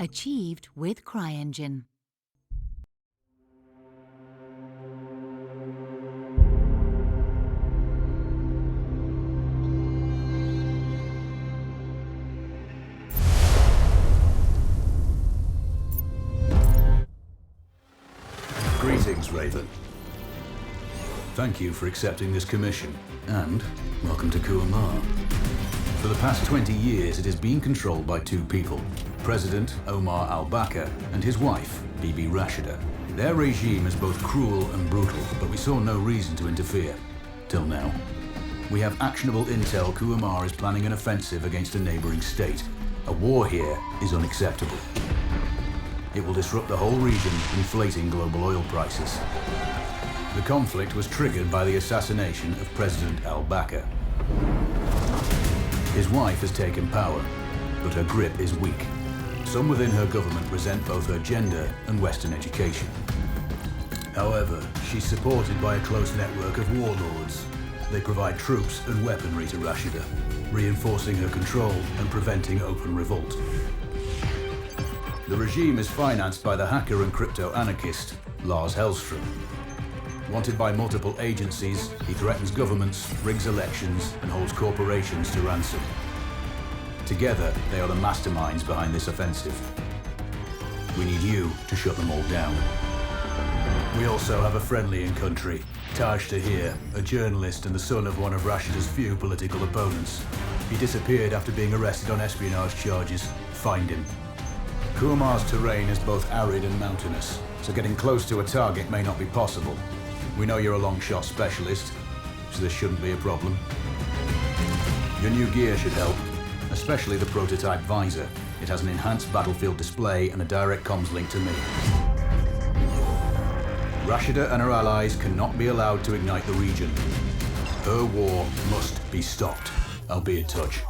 Achieved with CryEngine. Greetings, Raven. Thank you for accepting this commission, and welcome to Kuamar. For the past 20 years, it has been controlled by two people, President Omar al-Bakr and his wife, Bibi Rashida. Their regime is both cruel and brutal, but we saw no reason to interfere, till now. We have actionable intel Kuamar is planning an offensive against a neighboring state. A war here is unacceptable. It will disrupt the whole region, inflating global oil prices. The conflict was triggered by the assassination of President al-Bakr. His wife has taken power, but her grip is weak. Some within her government resent both her gender and Western education. However, she's supported by a close network of warlords. They provide troops and weaponry to Rashida, reinforcing her control and preventing open revolt. The regime is financed by the hacker and crypto-anarchist, Lars Hellstrom. Wanted by multiple agencies, he threatens governments, rigs elections, and holds corporations to ransom. Together, they are the masterminds behind this offensive. We need you to shut them all down. We also have a friendly in country, Taj Tahir, a journalist and the son of one of Rashida's few political opponents. He disappeared after being arrested on espionage charges. Find him. Kuamar's terrain is both arid and mountainous, so getting close to a target may not be possible. We know you're a long shot specialist, so this shouldn't be a problem. Your new gear should help, especially the prototype visor. It has an enhanced battlefield display and a direct comms link to me. Rashida and her allies cannot be allowed to ignite the region. Her war must be stopped. I'll be in touch.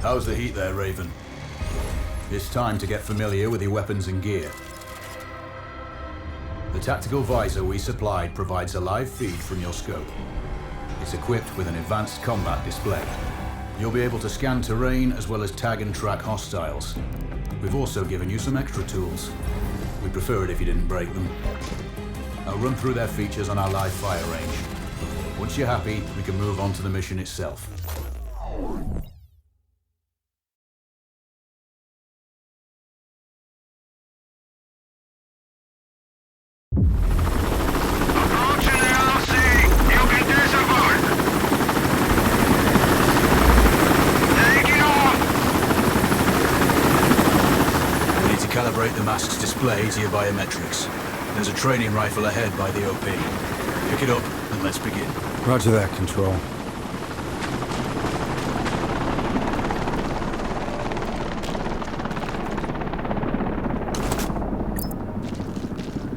How's the heat there, Raven? It's time to get familiar with your weapons and gear. The tactical visor we supplied provides a live feed from your scope. It's equipped with an advanced combat display. You'll be able to scan terrain as well as tag and track hostiles. We've also given you some extra tools. We'd prefer it if you didn't break them. I'll run through their features on our live fire range. Once you're happy, we can move on to the mission itself. Calibrate the mask's display to your biometrics. There's a training rifle ahead by the OP. Pick it up and let's begin. Roger that, Control.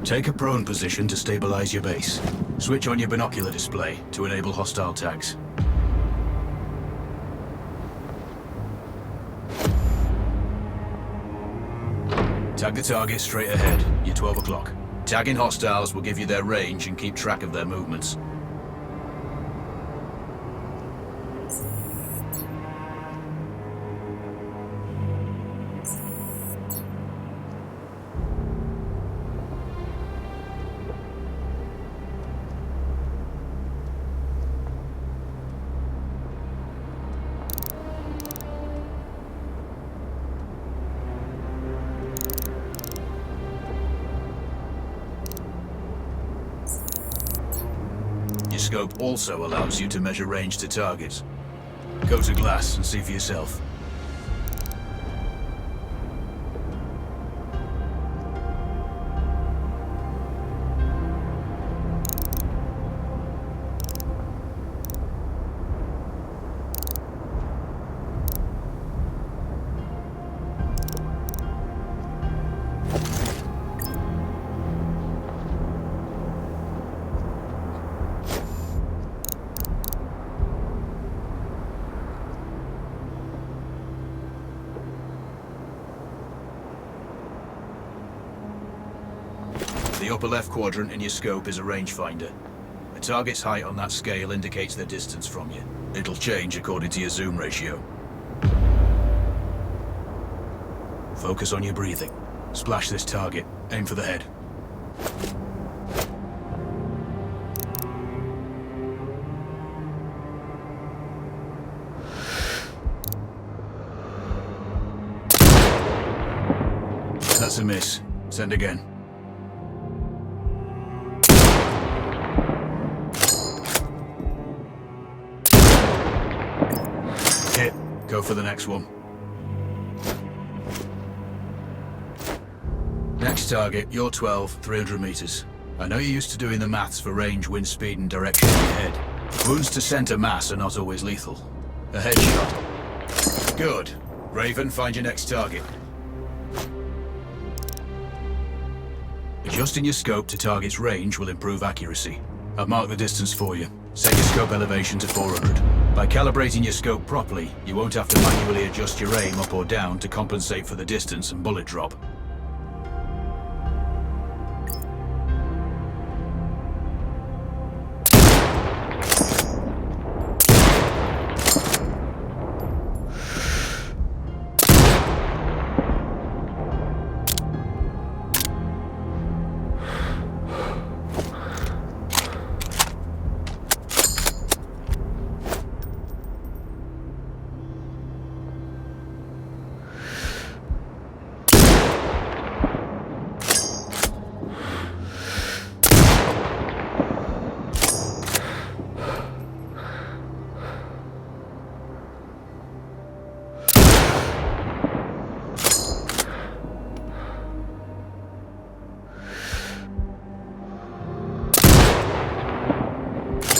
Take a prone position to stabilize your base. Switch on your binocular display to enable hostile tags. Tag the target straight ahead. You're 12 o'clock. Tagging hostiles will give you their range and keep track of their movements. Your scope also allows you to measure range to targets. Go to glass and see for yourself. The upper left quadrant in your scope is a rangefinder. The target's height on that scale indicates their distance from you. It'll change according to your zoom ratio. Focus on your breathing. Splash this target. Aim for the head. That's a miss. Send again. Hit. Go for the next one. Next target, you're 12, 300 meters. I know you're used to doing the maths for range, wind speed and direction in your head. Wounds to center mass are not always lethal. A headshot. Good. Raven, find your next target. Adjusting your scope to target's range will improve accuracy. I've marked the distance for you. Set your scope elevation to 400. By calibrating your scope properly, you won't have to manually adjust your aim up or down to compensate for the distance and bullet drop.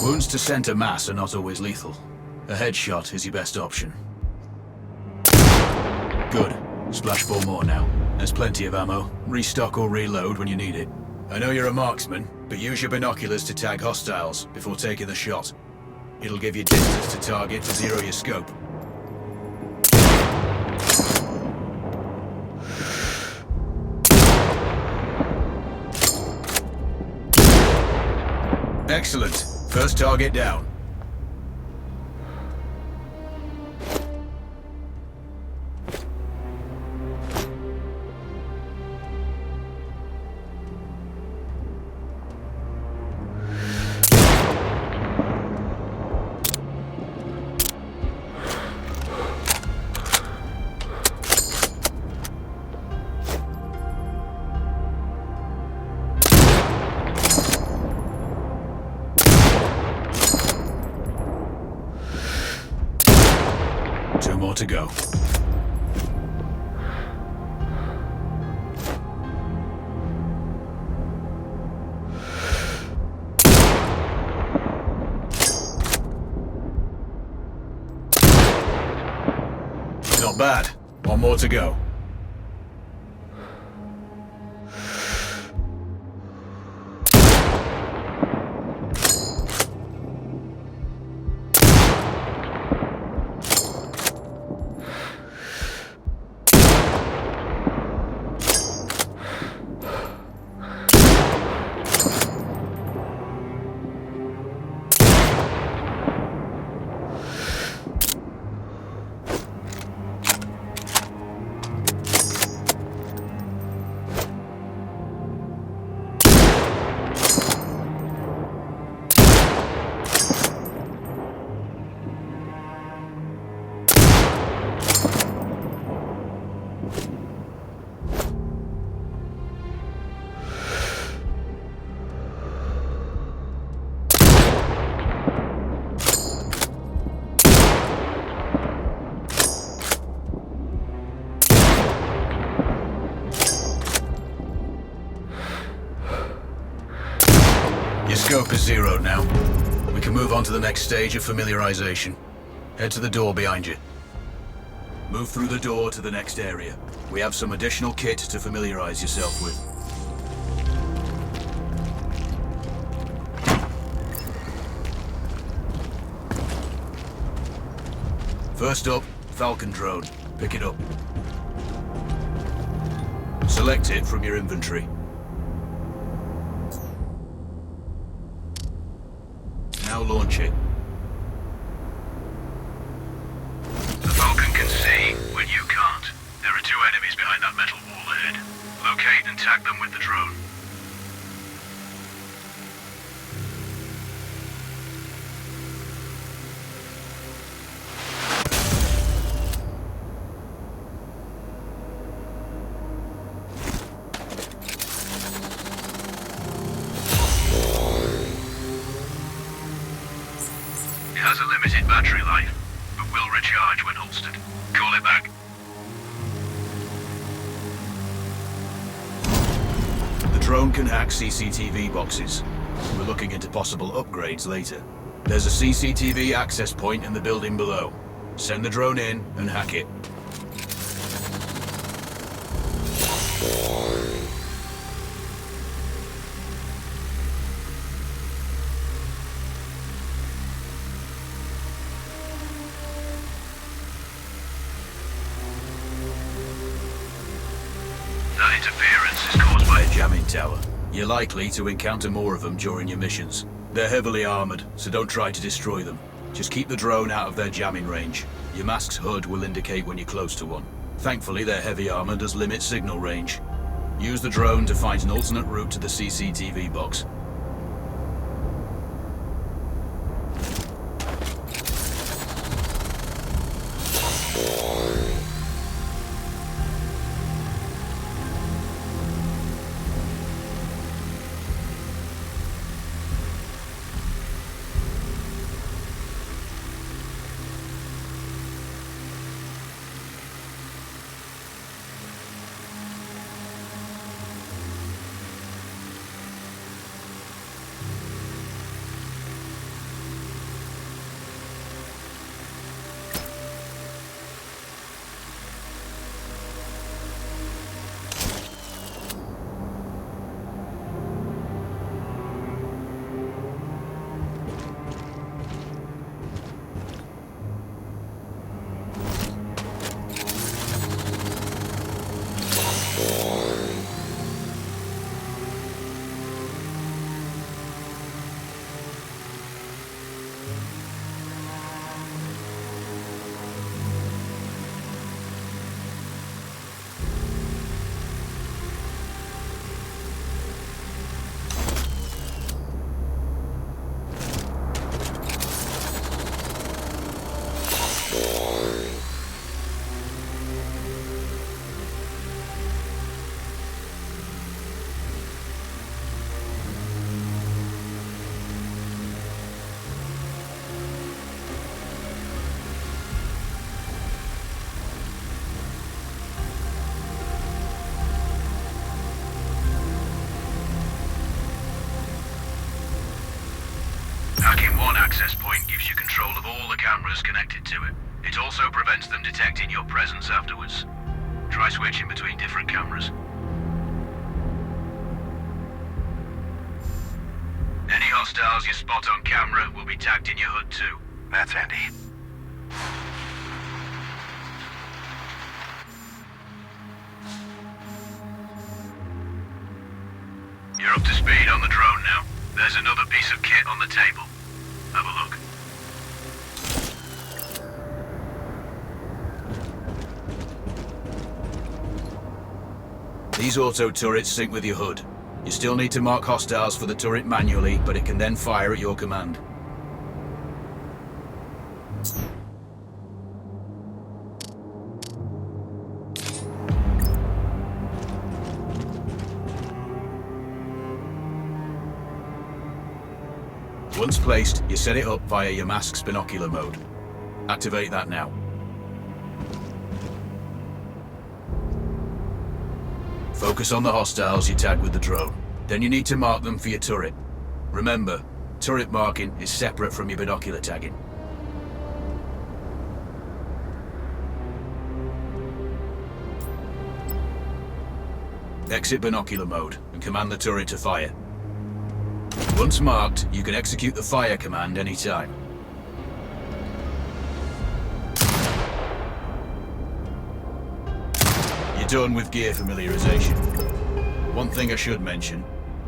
Wounds to center mass are not always lethal. A headshot is your best option. Good. Splash 4 more now. There's plenty of ammo. Restock or reload when you need it. I know you're a marksman, but use your binoculars to tag hostiles before taking the shot. It'll give you distance to target to zero your scope. Excellent. First target down. Two more to go. Not bad. One more to go. scope is zeroed now. We can move on to the next stage of familiarization. Head to the door behind you. Move through the door to the next area. We have some additional kit to familiarize yourself with. First up, Falcon drone. Pick it up. Select it from your inventory. Now launch it. The Falcon can see when you can't. There are 2 enemies behind that metal wall ahead. Locate and tag them with the drone. It has a limited battery life, but will recharge when holstered. Call it back. The drone can hack CCTV boxes. We're looking into possible upgrades later. There's a CCTV access point in the building below. Send the drone in and hack it. That interference is caused by By a jamming tower. You're likely to encounter more of them during your missions. They're heavily armored, so don't try to destroy them. Just keep the drone out of their jamming range. Your mask's HUD will indicate when you're close to one. Thankfully, their heavy armor does limit signal range. Use the drone to find an alternate route to the CCTV box. Hacking one access point gives you control of all the cameras connected to it. It also prevents them detecting your presence afterwards. Try switching between different cameras. Any hostiles you spot on camera will be tagged in your HUD too. That's handy. You're up to speed on the drone now. There's another piece of kit on the table. Have a look. These auto turrets sync with your HUD. You still need to mark hostiles for the turret manually, but it can then fire at your command. Once placed, you set it up via your mask's binocular mode. Activate that now. Focus on the hostiles you tag with the drone. Then you need to mark them for your turret. Remember, turret marking is separate from your binocular tagging. Exit binocular mode and command the turret to fire. Once marked, you can execute the fire command anytime. You're done with gear familiarization. One thing I should mention,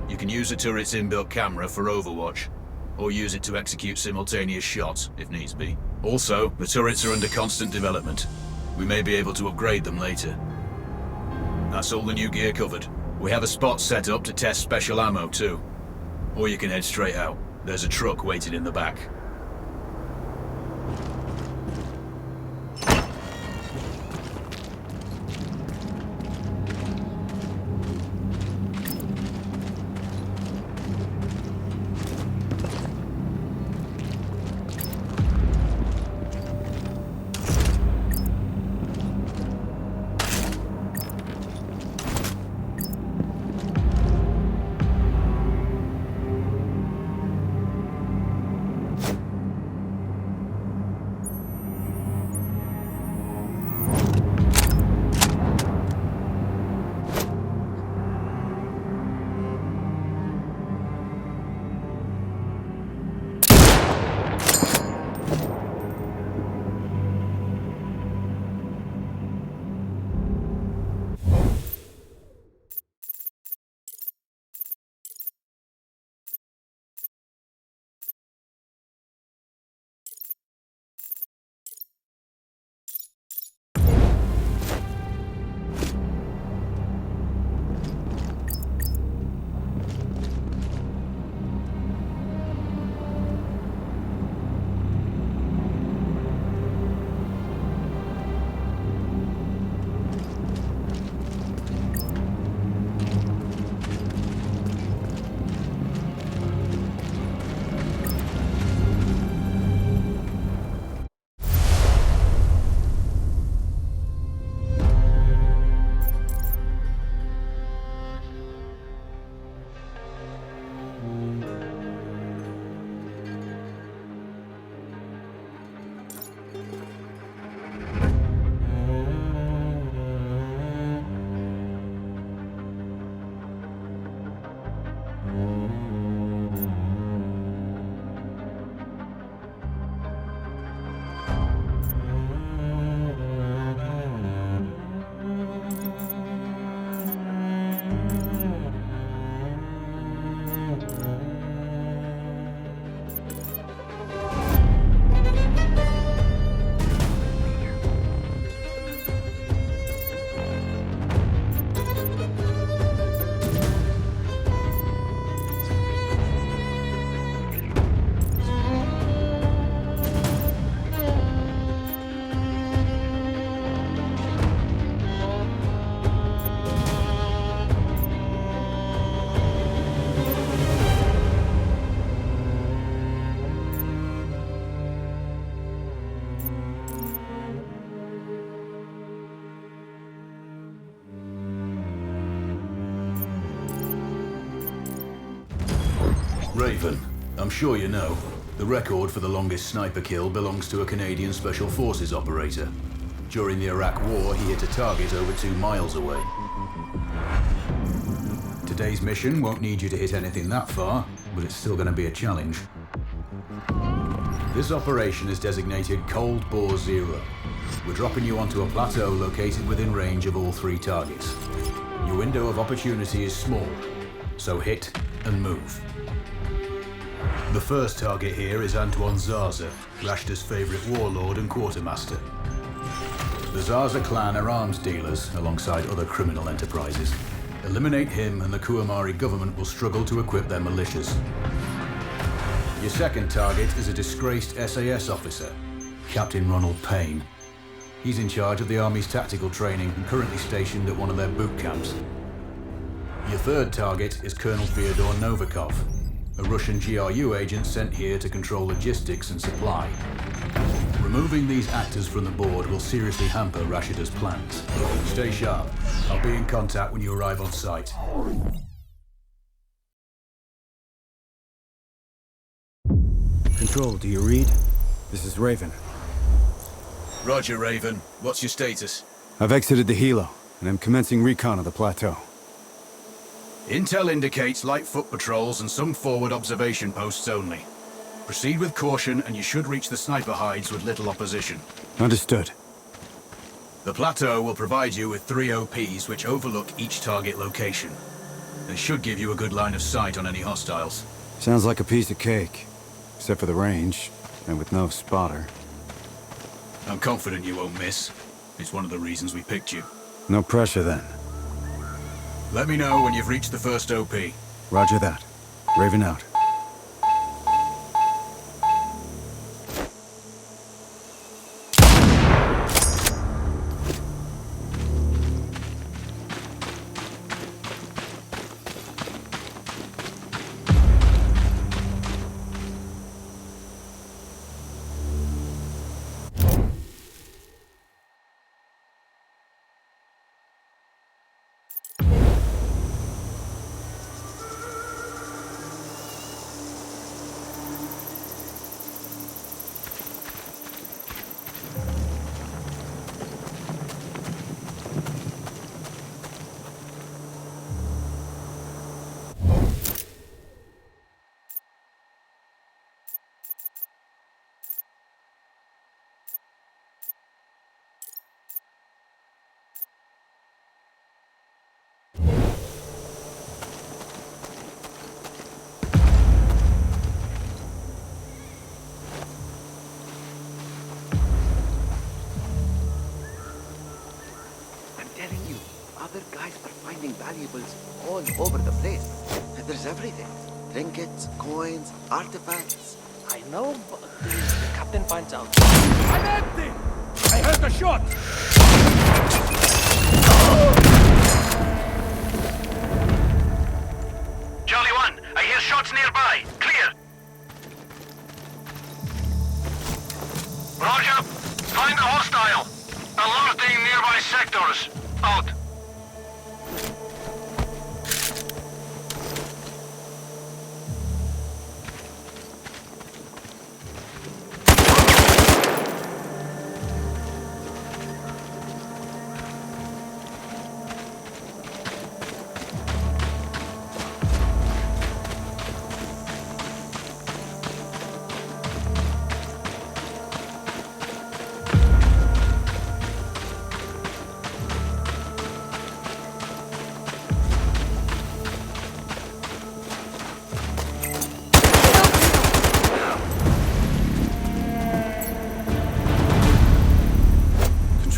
you can use the turret's inbuilt camera for overwatch, or use it to execute simultaneous shots, if needs be. Also, the turrets are under constant development. We may be able to upgrade them later. That's all the new gear covered. We have a spot set up to test special ammo too. Or you can head straight out. There's a truck waiting in the back. Raven, I'm sure you know, the record for the longest sniper kill belongs to a Canadian Special Forces operator. During the Iraq War, he hit a target over 2 miles away. Today's mission won't need you to hit anything that far, but it's still going to be a challenge. This operation is designated Cold Bore Zero. We're dropping you onto a plateau located within range of all 3 targets. Your window of opportunity is small, so hit and move. The first target here is Antoine Zaza, Rashta's favourite warlord and quartermaster. The Zaza clan are arms dealers alongside other criminal enterprises. Eliminate him and the Kuamari government will struggle to equip their militias. Your second target is a disgraced SAS officer, Captain Ronald Payne. He's in charge of the Army's tactical training and currently stationed at one of their boot camps. Your third target is Colonel Fyodor Novikov, a Russian GRU agent sent here to control logistics and supply. Removing these actors from the board will seriously hamper Rashida's plans. Stay sharp. I'll be in contact when you arrive on site. Control, do you read? This is Raven. Roger, Raven. What's your status? I've exited the helo, and I'm commencing recon of the plateau. Intel indicates light foot patrols and some forward observation posts only. Proceed with caution and you should reach the sniper hides with little opposition. Understood. The plateau will provide you with 3 OPs which overlook each target location. They should give you a good line of sight on any hostiles. Sounds like a piece of cake. Except for the range, and with no spotter. I'm confident you won't miss. It's one of the reasons we picked you. No pressure then. Let me know when you've reached the first OP. Roger that. Raven out. Other guys are finding valuables all over the place. And there's everything. Trinkets, coins, artifacts. I know, but the captain finds out. I'm empty! I heard a shot! Charlie 1, I hear shots nearby. Clear. Roger. Find the hostile. Alerting nearby sectors. Out.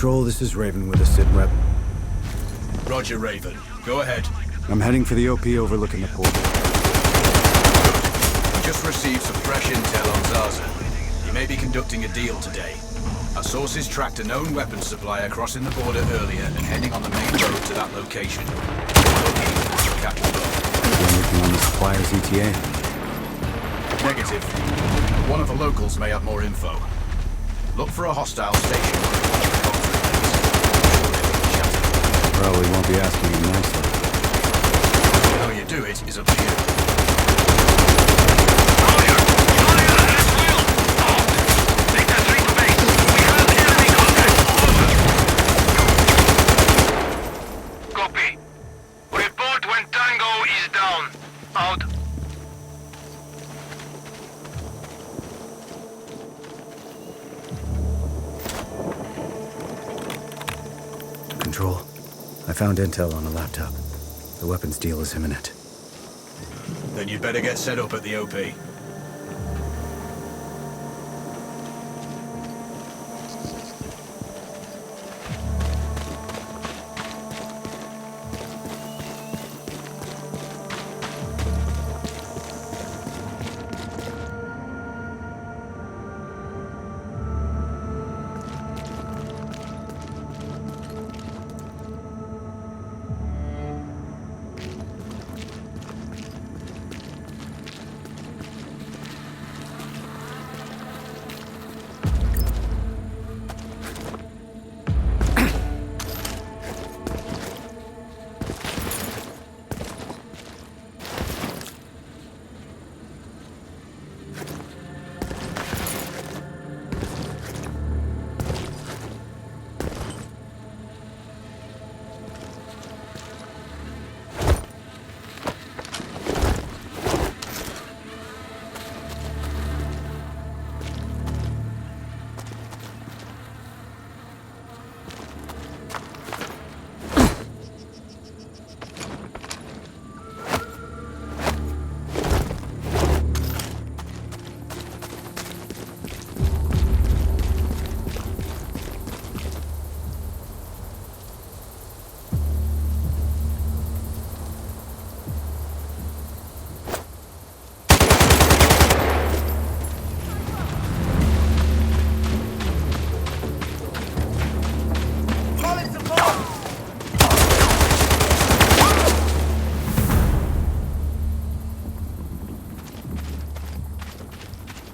Control, this is Raven with a sit rep. Roger, Raven. Go ahead. I'm heading for the OP overlooking the port. We just received some fresh intel on Zaza. He may be conducting a deal today. Our sources tracked a known weapons supplier crossing the border earlier and heading on the main road to that location. Captain Bob. Anything on the supplier's ETA? Negative. One of the locals may have more info. Look for a hostile station. Probably won't be asking him nicely. How you do it is up to you. Copy. Report when Tango is down. Out. Control. I found intel on a laptop. The weapons deal is imminent. Then you'd better get set up at the OP.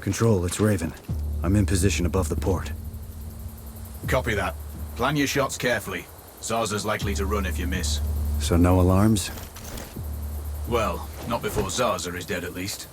Control, it's Raven. I'm in position above the port. Copy that. Plan your shots carefully. Zarza's likely to run if you miss. So no alarms? Well, not before Zarza is dead at least.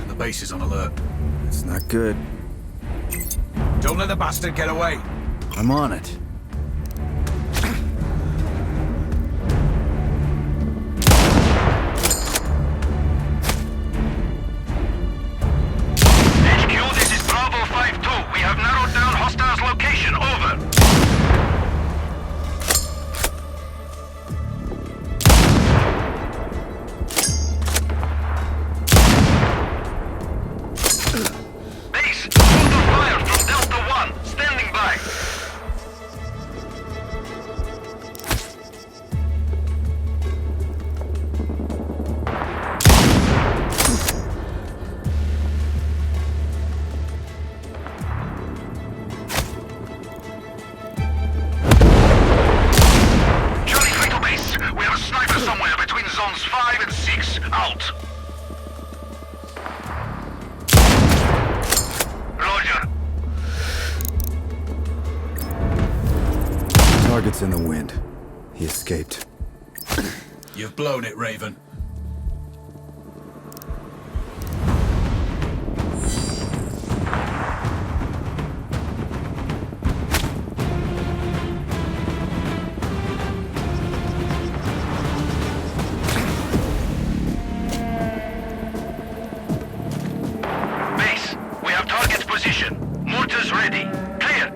The base is on alert. It's not good. Don't let the bastard get away. I'm on it. HQ, this is Bravo 5-2. We have narrowed down hostiles' location. Over. Base, under fire from Delta 1. Standing by. Charlie 3 to base. We have a sniper somewhere between zones 5 and 6. Out. Roger. Target's in the wind. He escaped. You've blown it, Raven. Base, we have target position. Mortars ready. Clear.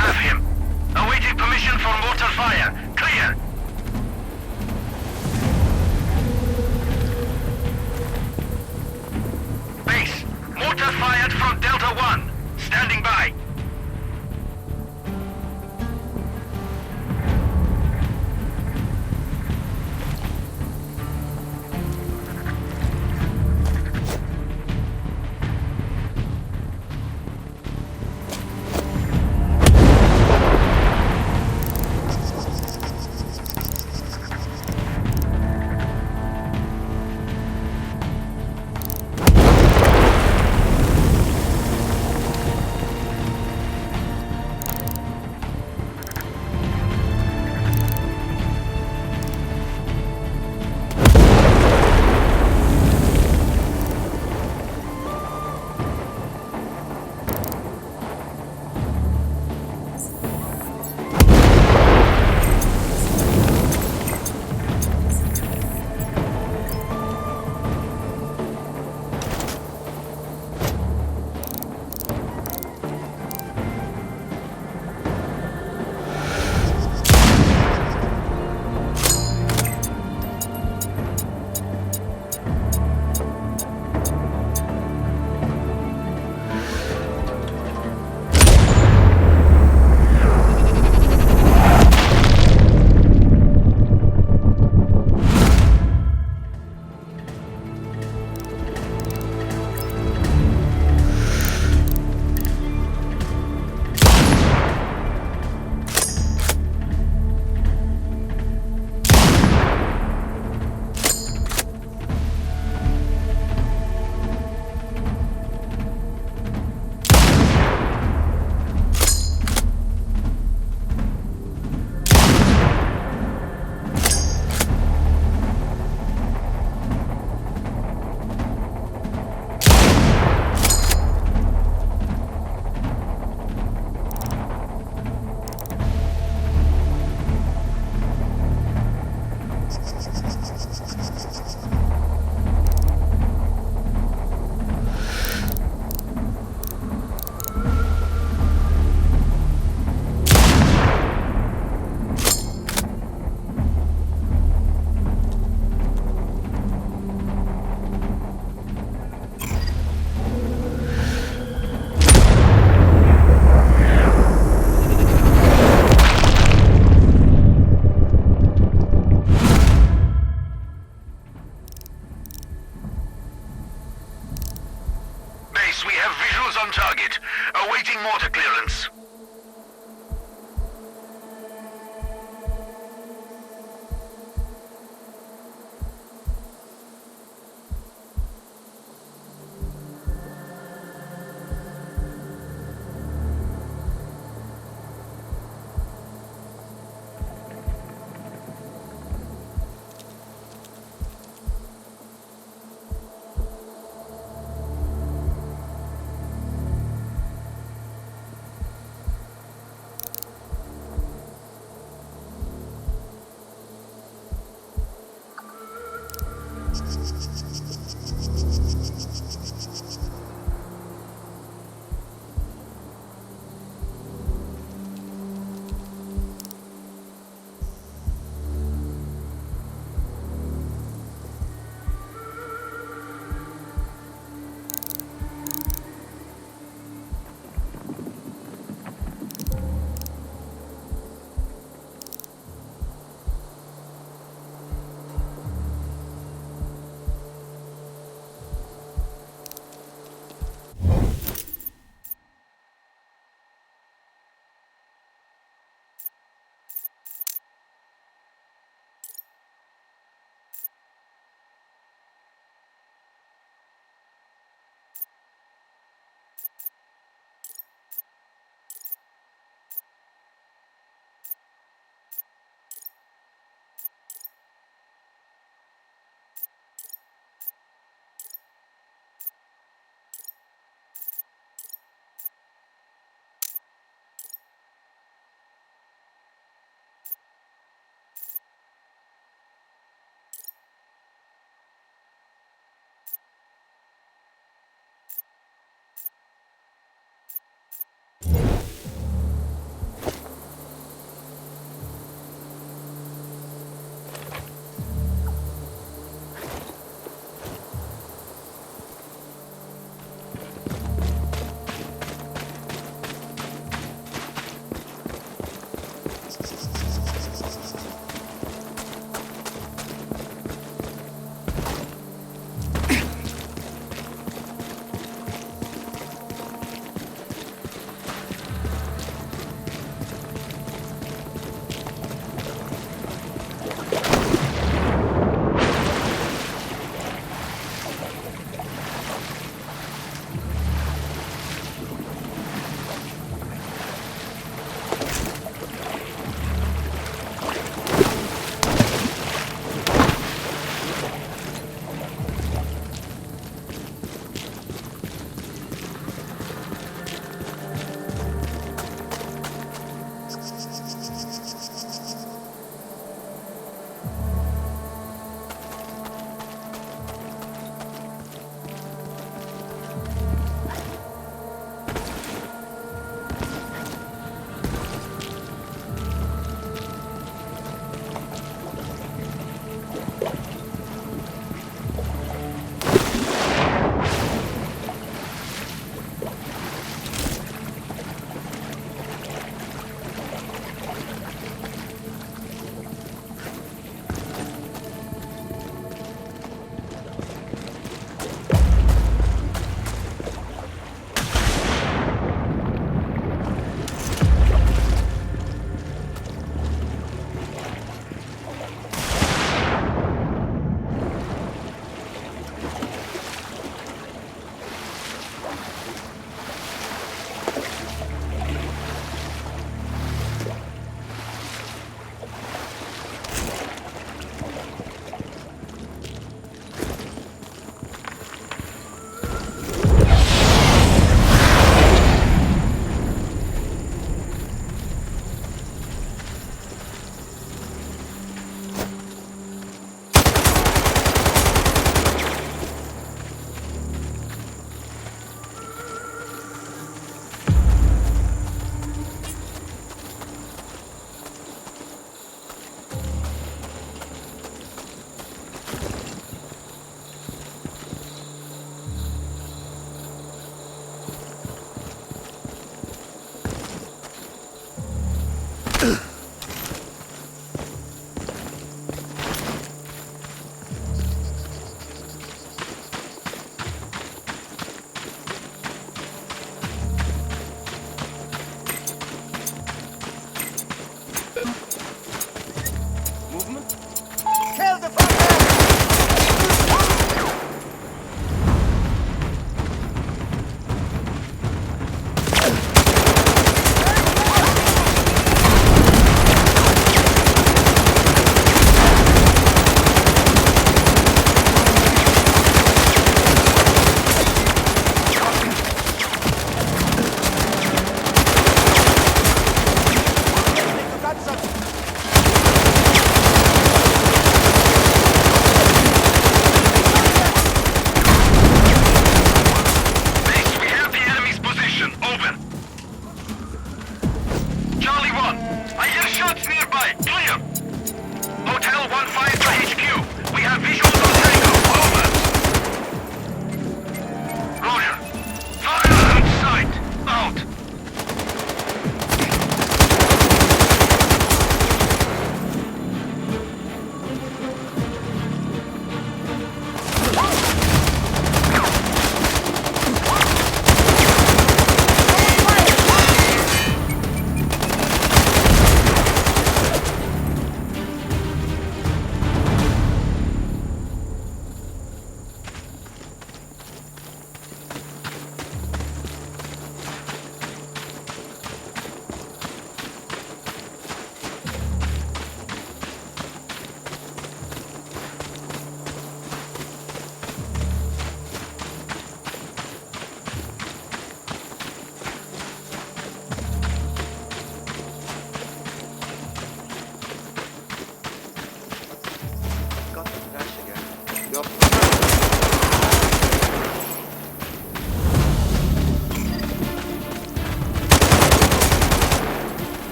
have him. Awaiting permission for mortar fire. Clear. Base, mortar fired from Delta 1. Standing by. on target. Awaiting mortar clearance.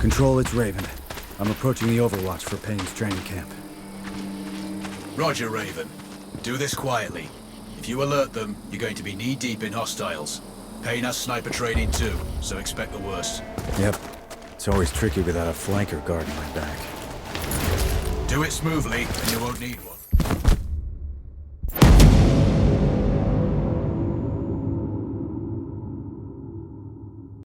Control, it's Raven. I'm approaching the Overwatch for Payne's training camp. Roger, Raven. Do this quietly. If you alert them, you're going to be knee-deep in hostiles. Payne has sniper training too, so expect the worst. Yep. It's always tricky without a flanker guarding my back. Do it smoothly, and you won't need one.